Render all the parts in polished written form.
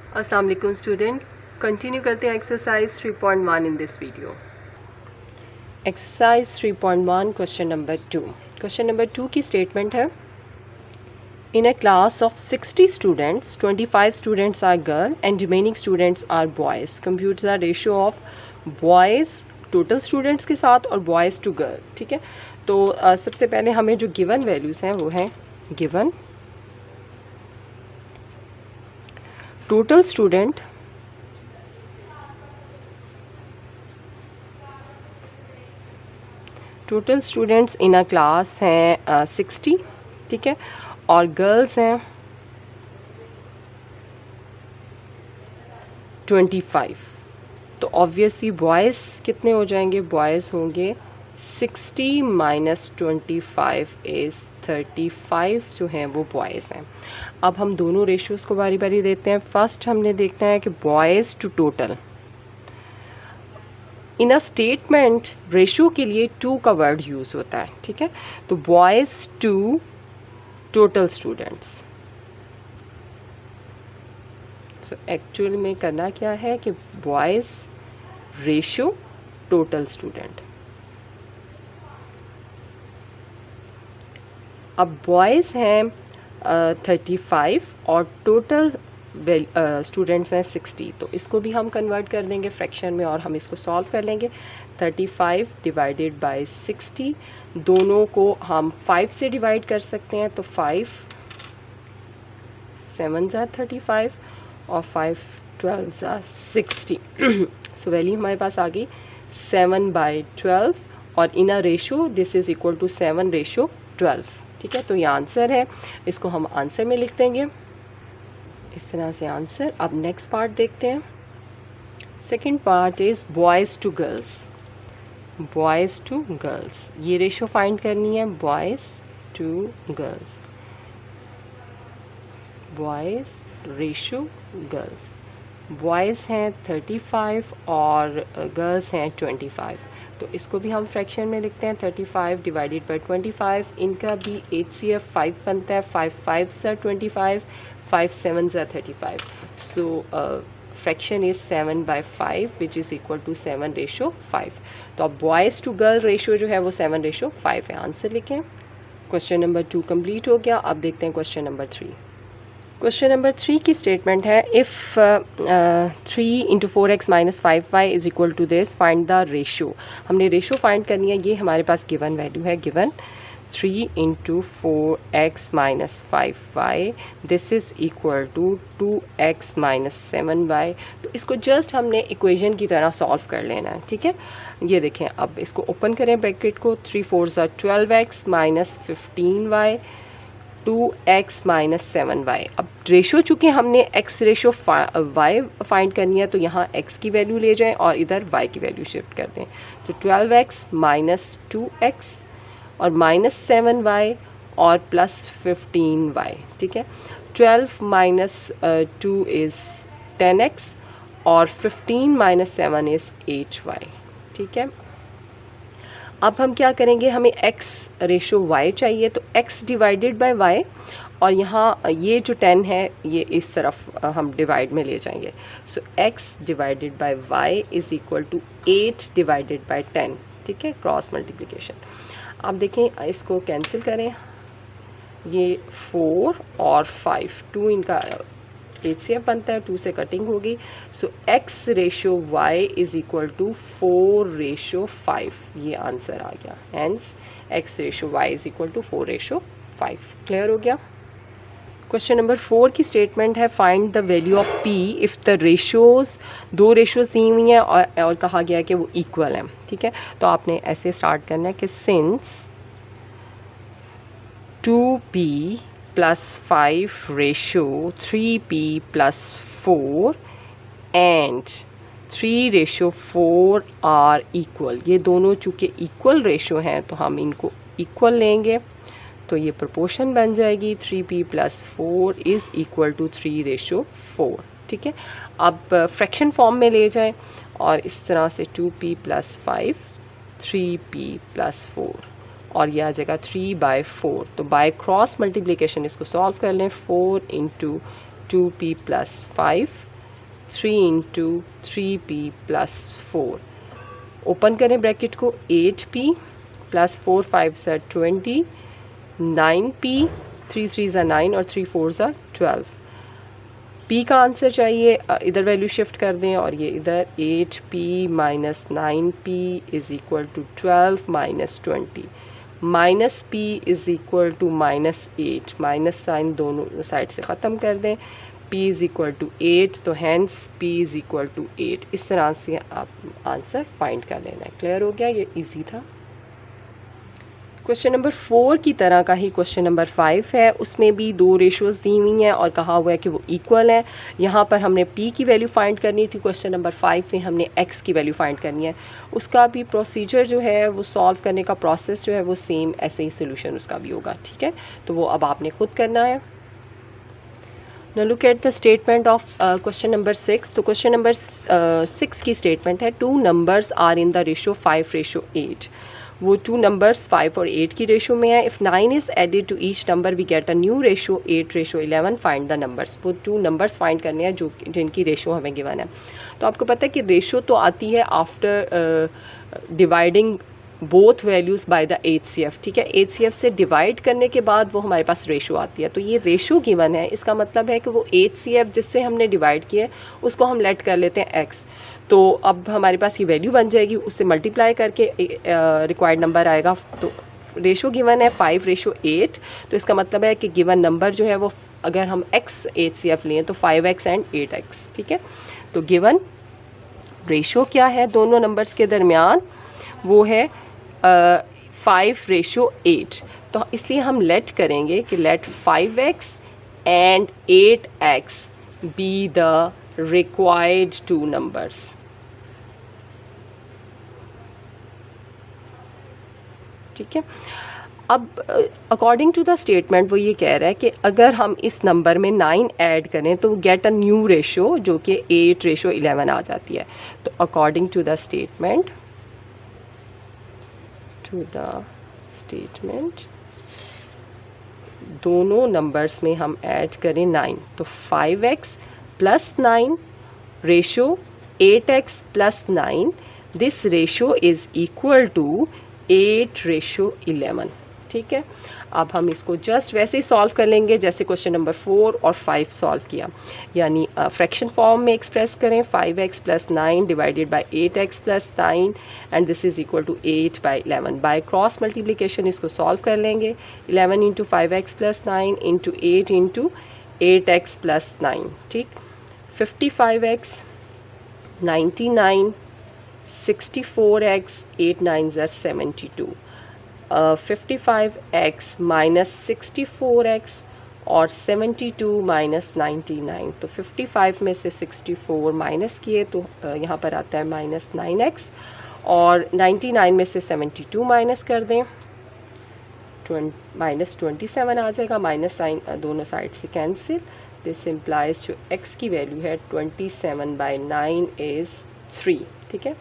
अस्सलाम वालेकुम student, continue करते हैं exercise 3.1 in this video. Exercise 3.1 question number 2। Question number 2 की स्टेटमेंट है, in a class of 60 students 25 students are girl and remaining students are boys. Compute the ratio of boys total students के साथ और boys to girl. ठीक है, तो सबसे पहले हमें जो गिवन वैल्यूज़ हैं वो हैं given total student total students in a class हैं 60। ठीक है, और गर्ल्स हैं 25। तो ऑब्वियसली बॉयज़ कितने हो जाएंगे? बॉयज़ होंगे 60 माइनस 25 इज़ 35 जो हैं वो बॉयज़ हैं। अब हम दोनों रेशियोज़ को बारी बारी देते हैं। फर्स्ट हमने देखना है कि boys to total. In a statement ratio के लिए टू का वर्ड यूज़ होता है। ठीक है, तो बॉयज़ टू टोटल स्टूडेंट्स। तो एक्चुअल में करना क्या है कि बॉयज़ रेशियो टोटल स्टूडेंट। अब बॉयज़ हैं 35 और टोटल स्टूडेंट्स हैं 60। तो इसको भी हम कन्वर्ट कर देंगे फ्रैक्शन में और हम इसको सॉल्व कर लेंगे। 35 डिवाइडेड बाय 60, दोनों को हम 5 से डिवाइड कर सकते हैं। तो 5 7 ज़ा 35 और 5 12 ज़ा 60। सो वैल्यू हमारे पास आ गई 7/12 और in a ratio this is equal to 7/12। ठीक है, तो ये आंसर है, इसको हम आंसर में लिख देंगे इस तरह से आंसर। अब नेक्स्ट पार्ट देखते हैं। Second part is boys to girls. Boys to girls, ये रेशियो फाइंड करनी है। Boys to girls, boys ratio girls. Boys हैं 35 और गर्ल्स हैं 25। तो इसको भी हम फ्रैक्शन में लिखते हैं। 35 डिवाइडेड बाई 25, इनका भी HCF 5 बनता है। 5 5 ज़ा 25, 5 7 ज़ा 35। So fraction is 7/5 which is equal to 7/5। तो अब बॉयज़ टू गर्ल रेशियो जो है वो 7/5 है। आंसर लिखें। क्वेश्चन नंबर 2 कंप्लीट हो गया। अब देखते हैं क्वेश्चन नंबर 3। क्वेश्चन नंबर 3 की स्टेटमेंट है, if 3 into 4x minus 5y is equal to this, find the ratio. हमने रेशियो फाइंड करनी है। ये हमारे पास गिवन वैल्यू है, given 3 into 4x minus 5y this is equal to 2x minus 7y। तो इसको जस्ट हमने इक्वेशन की तरह सॉल्व कर लेना है। ठीक है, ये देखें, अब इसको ओपन करें ब्रैकेट को। 3 4 ज़ा 12x minus 15y 2x minus 7y। अब रेशियो चूँकि हमने x रेशियो y फाइंड करनी है, तो यहाँ x की वैल्यू ले जाएं और इधर y की वैल्यू शिफ्ट कर दें। तो 12x माइनस 2x और माइनस 7y और प्लस 15y। ठीक है, 12 माइनस 2 इज़ 10x और 15 माइनस 7 इज़ 8y। ठीक है, अब हम क्या करेंगे, हमें x रेशो y चाहिए, तो x डिवाइडेड बाय y और यहाँ ये जो 10 है ये इस तरफ हम डिवाइड में ले जाएंगे। So x divided by y is equal to 8 divided by 10। ठीक है, क्रॉस मल्टीप्लिकेशन। आप देखें, इसको कैंसिल करें, ये 4 और 5 2 इनका HCF बनता है, 2 से कटिंग होगी। So x ratio y is equal to 4/5। ये आंसर आ गया। Hence x ratio y is equal to 4/5। Clear हो गया। क्वेश्चन नंबर 4 की स्टेटमेंट है, find the value of p if the ratios, दो रेशियोज दी हुई हैं और कहा गया है कि वो इक्वल हैं। ठीक है, तो आपने ऐसे स्टार्ट करना है कि since 2p plus 5 ratio 3p plus 4 and 3 ratio 4 are equal। ये दोनों चूँकि इक्वल रेशियो हैं तो हम इनको इक्वल लेंगे, तो ये प्रोपोर्शन बन जाएगी 3p plus 4 is equal to 3/4। ठीक है, अब फ्रैक्शन फॉर्म में ले जाएं और इस तरह से 2p plus 5 3p plus 4 और यह आ जाएगा 3/4। तो बाय क्रॉस मल्टीप्लिकेशन इसको सॉल्व कर लें। 4 into 2p plus 5 3 into 3p plus 4, open करें ब्रैकेट को, 8p प्लस 4 5 ज़ा 20, 9p, 3 3 ज़ा 9 और 3 4 ज़ा 12। p का आंसर चाहिए, इधर वैल्यू शिफ्ट कर दें और ये इधर 8p minus 9p is equal to 12 minus 20, minus p is equal to minus 8, minus sign दोनों साइड से ख़त्म कर दें, p इज़ इक्वल टू 8, तो hence p is equal to 8। इस तरह से आप आंसर फाइंड कर लेना है। क्लियर हो गया, ये इजी था। क्वेश्चन नंबर 4 की तरह का ही क्वेश्चन नंबर 5 है, उसमें भी दो रेशोज़ दी हुई हैं और कहा हुआ है कि वो इक्वल हैं। यहाँ पर हमने p की वैल्यू फाइंड करनी थी, क्वेश्चन नंबर 5 में हमने x की वैल्यू फाइंड करनी है। उसका भी प्रोसीजर जो है वो सॉल्व करने का प्रोसेस जो है वो सेम ऐसे ही सोल्यूशन उसका भी होगा, ठीक है। तो वो अब आपने खुद करना है। Now look at the statement of question number 6। तो क्वेश्चन नंबर 6 की स्टेटमेंट है, 2 numbers are in the ratio 5:8। वो 2 numbers 5 और 8 की रेशो में है। If 9 is added to each number we get a new ratio 8:11। find the numbers। वो 2 numbers find करने हैं जो जिनकी रेशो हमें गिवन है। तो आपको पता है कि रेशो तो आती है after dividing both values by the HCF, ठीक है। HCF से डिवाइड करने के बाद वो हमारे पास रेशो आती है। तो ये रेशो गिवन है, इसका मतलब है कि वो HCF जिससे हमने डिवाइड किया है उसको हम लेट कर लेते हैं x। तो अब हमारे पास ये वैल्यू बन जाएगी, उससे मल्टीप्लाई करके रिक्वायर्ड नंबर आएगा। तो रेशो गिवन है 5:8, तो इसका मतलब है कि गिवन नंबर जो है वो अगर हम x HCF लें तो 5x एंड 8x, ठीक है। तो गिवन रेशो क्या है दोनों नंबर्स के दरमियान, वो है 5:8। तो इसलिए हम लेट करेंगे कि let 5x and 8x be the required 2 numbers. ठीक है। अब अकॉर्डिंग टू द स्टेटमेंट वो ये कह रहा है कि अगर हम इस नंबर में 9 ऐड करें तो गेट अ न्यू रेशो जो कि 8:11 आ जाती है। तो अकॉर्डिंग टू द स्टेटमेंट दोनों नंबर्स में हम ऐड करें 9, तो 5x plus 9 ratio 8x plus 9, this ratio is equal to 8:11, ठीक है। अब हम इसको जस्ट वैसे ही सॉल्व कर लेंगे जैसे क्वेश्चन नंबर 4 और 5 सॉल्व किया, यानी फ्रैक्शन फॉर्म में एक्सप्रेस करें 5x plus 9 divided by 8x plus 9 and this is equal to 8/11। By cross multiplication इसको सॉल्व कर लेंगे, 11 into 5x plus 9 into 8 into 8x plus 9, ठीक। 55x 99 64x 8 9 ज़ा 72, 55x माइनस 64x और 72 माइनस 99। तो 55 में से 64 माइनस किए तो यहाँ पर आता है माइनस 9x और 99 में से 72 माइनस कर दें, माइनस 27 आ जाएगा। माइनस साइन दोनों साइड से कैंसिल, दिस इम्प्लाइज जो x की वैल्यू है 27/9 इज़ 3, ठीक है।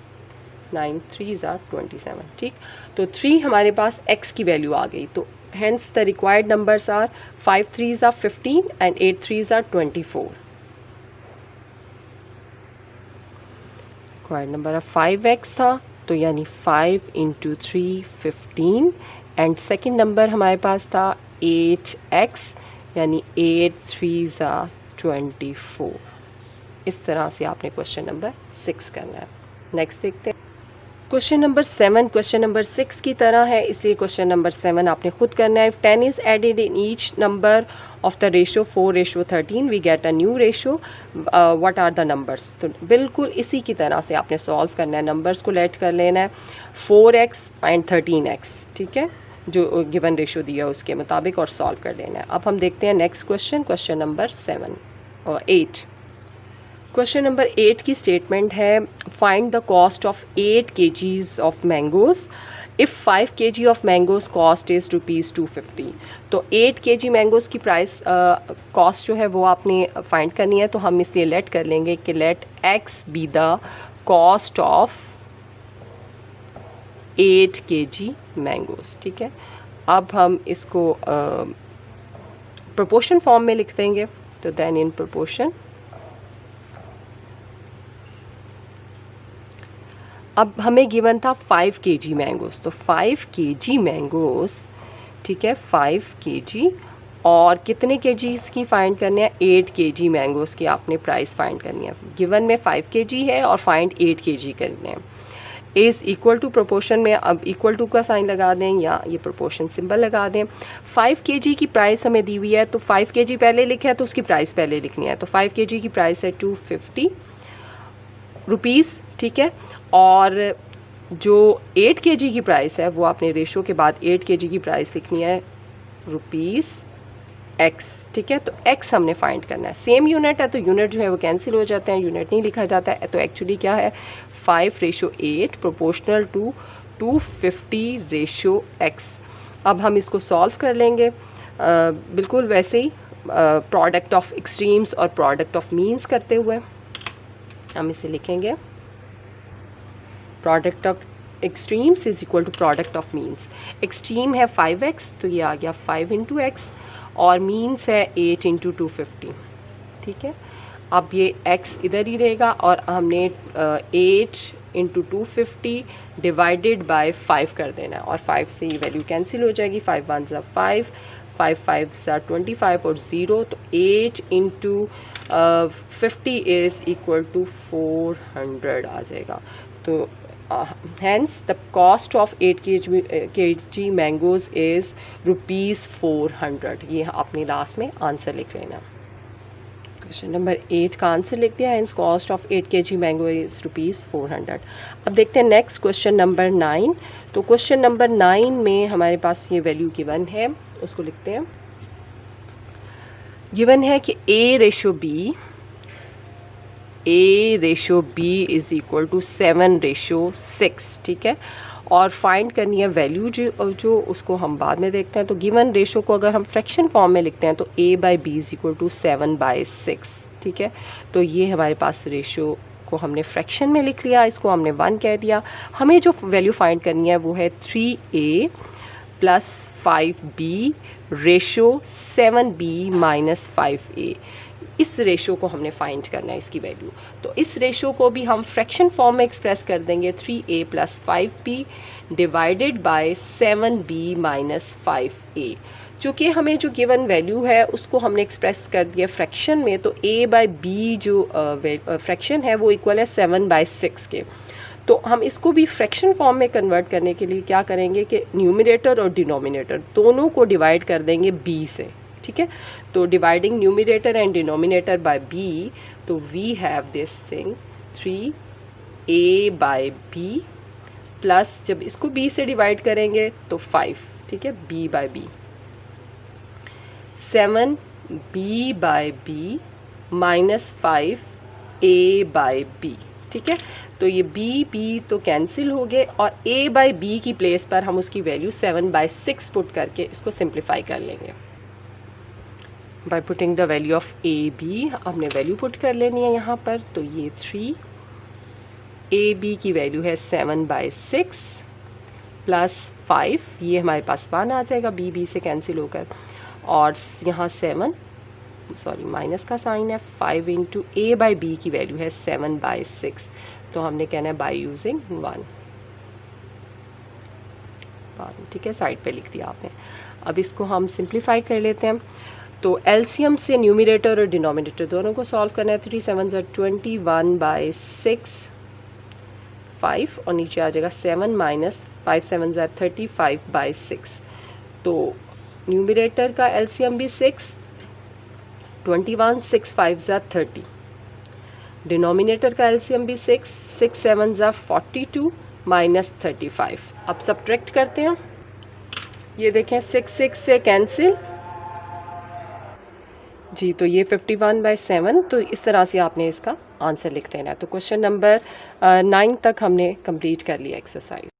9 3 ज़ा 27, ठीक। तो 3 हमारे पास x की वैल्यू आ गई। तो hence the required numbers are 5 3 ज़ा 15 एंड 8 3 ज़ा 24। रिक्वायर्ड नंबर 5x था, तो यानी 5 इंटू 3 15 एंड सेकेंड नंबर हमारे पास था 8x यानी 8 3 ज़ा 24। इस तरह से आपने क्वेश्चन नंबर 6 करना है। नेक्स्ट देखते हैं क्वेश्चन नंबर 7। क्वेश्चन नंबर 6 की तरह है, इसलिए क्वेश्चन नंबर 7 आपने खुद करना है। 10 is added in each number of the ratio 4:13 we get a new ratio, what are the numbers. तो बिल्कुल इसी की तरह से आपने सॉल्व करना है, नंबर्स को लेट कर लेना है 4x एंड 13x, ठीक है, जो गिवन रेशो दिया उसके मुताबिक और सॉल्व कर लेना है। अब हम देखते हैं next question, question number 8। Question number 8 की स्टेटमेंट है, find the cost of 8 kgs of mangoes if 5 kg of mangoes cost is ₹250। तो 8 kg मैंगोज की प्राइस कॉस्ट जो है वो आपने फाइंड करनी है। तो हम इसलिए लेट कर लेंगे कि let x be the cost of 8 kg mangoes, ठीक है। अब हम इसको प्रोपोर्शन फॉर्म में लिख देंगे। तो देन इन प्रोपोर्शन अब हमें गिवन था 5 kg मैंगोस, तो 5 kg मैंगोस, ठीक है, 5 kg, और कितने केजीज की फाइंड करनी है, 8 kg मैंगोस की आपने प्राइस फाइंड करनी है। गिवन में 5 kg है और फाइंड 8 kg करने हैं। इज इक्वल टू प्रोपोर्शन में अब इक्वल टू का साइन लगा दें या ये प्रोपोर्शन सिंबल लगा दें। 5 kg की प्राइस हमें दी हुई है, तो 5 kg पहले लिखा है तो उसकी प्राइस पहले लिखनी है। तो 5 kg की प्राइस है 250 रुपीज़, ठीक है। और जो 8 kg की प्राइस है वो आपने रेशो के बाद 8 kg की प्राइस लिखनी है रुपीज़ x, ठीक है। तो x हमने फाइंड करना है। सेम यूनिट है तो यूनिट जो है वो कैंसिल हो जाते हैं, यूनिट नहीं लिखा जाता है। तो एक्चुअली क्या है, 5:8 प्रोपोर्शनल टू 250:x। अब हम इसको सॉल्व कर लेंगे बिल्कुल वैसे ही, प्रोडक्ट ऑफ एक्सट्रीम्स और प्रोडक्ट ऑफ मीन्स करते हुए हम इसे लिखेंगे। Product of extremes is equal to product of means. Extreme है 5x, तो ये आ गया 5 × x, और मीन्स है 8 × 250, ठीक है। अब ये x इधर ही रहेगा और हमने 8 × 250 डिवाइडेड बाय 5 कर देना है, और 5 से ये वैल्यू कैंसिल हो जाएगी। 5 × 1 = 5, 5 × 5 = 25 और 0, तो 8 × 50 इज इक्वल टू 400 आ जाएगा। तो hence the cost of 8 kg mangoes is ₹400। ये आपने लास्ट में आंसर लिख लेना। क्वेश्चन नंबर 8 का आंसर लिख दिया। hence cost of 8 kg mango is ₹400। अब देखते हैं नेक्स्ट क्वेश्चन नंबर 9। तो क्वेश्चन नंबर 9 में हमारे पास ये वैल्यू गिवन है, उसको लिखते हैं। गिवन है कि A/B इज इक्वल टू 7/6, ठीक है। और फाइंड करनी है वैल्यू जो उसको हम बाद में देखते हैं। तो गिवन रेशो को अगर हम फ्रैक्शन फॉर्म में लिखते हैं तो A/B इज इक्वल टू 7/6, ठीक है। तो ये हमारे पास रेशो को हमने फ्रैक्शन में लिख लिया, इसको हमने 1 कह दिया। हमें जो वैल्यू फाइंड करनी है वो है 3A + 5B ratio 7B - 5A। इस रेशो को हमने फाइंड करना है, इसकी वैल्यू। तो इस रेशो को भी हम फ्रैक्शन फॉर्म में एक्सप्रेस कर देंगे, 3A + 5B divided by 7B - 5A। चूँकि हमें जो गिवन वैल्यू है उसको हमने एक्सप्रेस कर दिया फ्रैक्शन में, तो A/B जो फ्रैक्शन है वो इक्वल है 7/6 के। तो हम इसको भी फ्रैक्शन फॉर्म में कन्वर्ट करने के लिए क्या करेंगे कि न्यूमरेटर और डिनोमिनेटर दोनों को डिवाइड कर देंगे B से, ठीक है। तो dividing numerator and denominator by B, तो we have this thing 3A/B plus, जब इसको B से डिवाइड करेंगे तो 5, ठीक है, B/B, 7B/B - 5A/B, ठीक है। तो ये B तो कैंसिल हो गए और A/B की प्लेस पर हम उसकी वैल्यू 7/6 पुट करके इसको सिंप्लीफाई कर लेंगे। By putting the value of AB हमने वैल्यू पुट कर लेनी है यहाँ पर। तो ये 3AB की वैल्यू है 7/6 प्लस 5, ये हमारे पास 1 आ जाएगा, B से कैंसिल होकर, और यहाँ 7 माइनस का साइन है। 5 × A/B की वैल्यू है 7/6, तो हमने कहना है बाय यूजिंग 1, ठीक है, साइड पे लिख दिया आपने। अब इसको हम सिंप्लीफाई कर लेते हैं। तो एलसीएम से न्यूमरेटर और डिनोमिनेटर दोनों को सॉल्व करना है। 3 7 = 21/6, 5 और नीचे आ जाएगा 7 - 5 7 = 35/6। तो न्यूमरेटर का एलसीएम भी 6, 21, 6 5 = 30। डिनोमिनेटर का एलसीएम भी 6, 6 7 = 42 - 35। अब सब्ट्रैक्ट करते हैं, ये देखें 6 से कैंसिल जी, तो ये 51/7। तो इस तरह से आपने इसका आंसर लिख देना है। तो क्वेश्चन नंबर 9 तक हमने कंप्लीट कर लिया एक्सरसाइज।